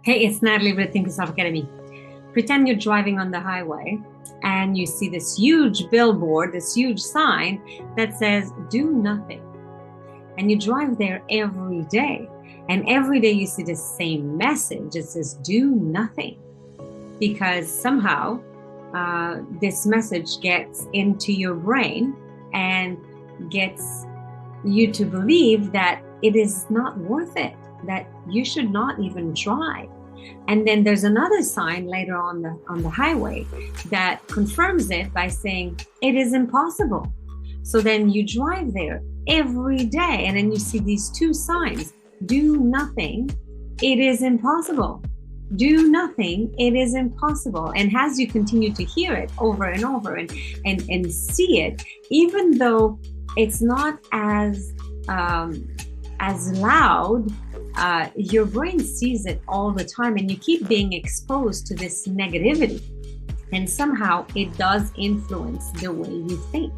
Hey, it's Natalie with Think Yourself Academy. Pretend you're driving on the highway and you see this huge billboard, this huge sign that says, do nothing. And you drive there every day. And every day you see the same message. It says, do nothing. Because somehow this message gets into your brain and gets you to believe that it is not worth it, that you should not even try. And then there's another sign later on the highway that confirms it by saying it is impossible. So then you drive there every day and then you see these two signs: do nothing, it is impossible. Do nothing, it is impossible. And as you continue to hear it over and over and see it, even though it's not as loud, your brain sees it all the time, and you keep being exposed to this negativity, and somehow it does influence the way you think.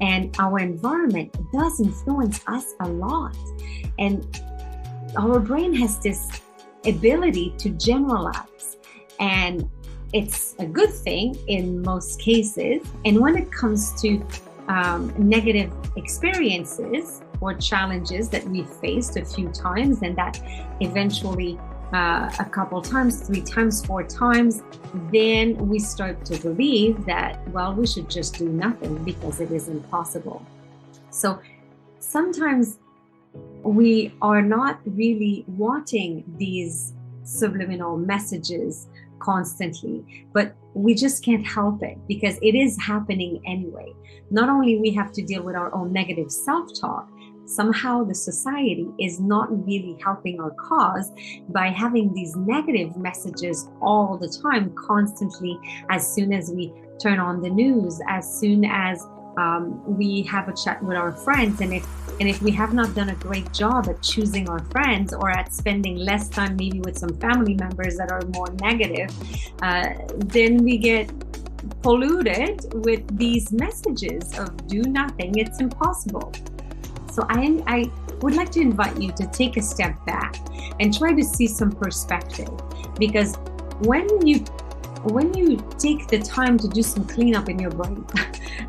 And our environment does influence us a lot, and our brain has this ability to generalize, and it's a good thing in most cases. And when it comes to negative experiences or challenges that we faced a few times, and that eventually a couple times, 3 times, 4 times, then we start to believe that, well, we should just do nothing because it is impossible. So sometimes we are not really wanting these subliminal messages constantly, but we just can't help it because it is happening anyway. Not only we have to deal with our own negative self-talk, somehow the society is not really helping our cause by having these negative messages all the time, constantly. As soon as we turn on the news, as soon as we have a chat with our friends, and if we have not done a great job at choosing our friends, or at spending less time maybe with some family members that are more negative, then we get polluted with these messages of do nothing, it's impossible. So I would like to invite you to take a step back and try to see some perspective, because when you take the time to do some cleanup in your brain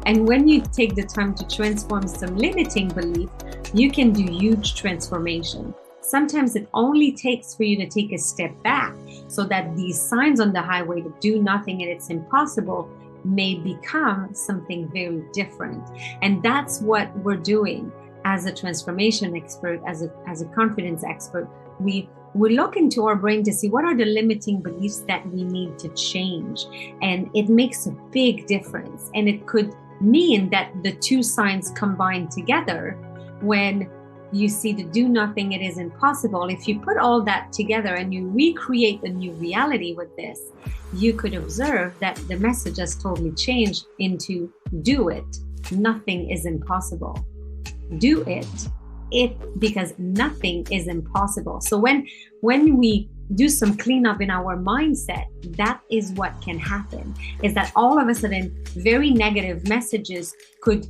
and when you take the time to transform some limiting belief, you can do huge transformation. Sometimes it only takes for you to take a step back so that these signs on the highway to do nothing and it's impossible may become something very different. And that's what we're doing as a transformation expert, as a confidence expert. We look into our brain to see what are the limiting beliefs that we need to change. And it makes a big difference. And it could mean that the two signs combined together, when you see the do nothing, it is impossible. If you put all that together and you recreate a new reality with this, you could observe that the message has totally changed into do it. Nothing is impossible. Do it because nothing is impossible. So when we do some cleanup in our mindset, that is what can happen, is that all of a sudden very negative messages could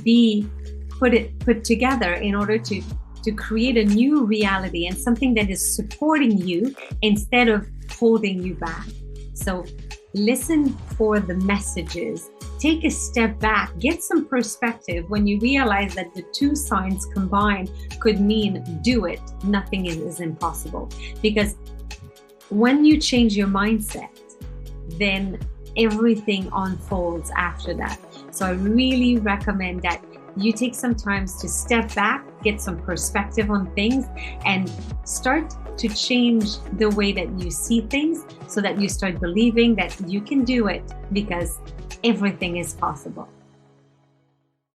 be put together in order to create a new reality and something that is supporting you instead of holding you back. So listen for the messages. Take a step back, get some perspective when you realize that the two signs combined could mean do it, nothing is impossible. Because when you change your mindset, then everything unfolds after that. So I really recommend that you take some time to step back, get some perspective on things, and start to change the way that you see things so that you start believing that you can do it because everything is possible.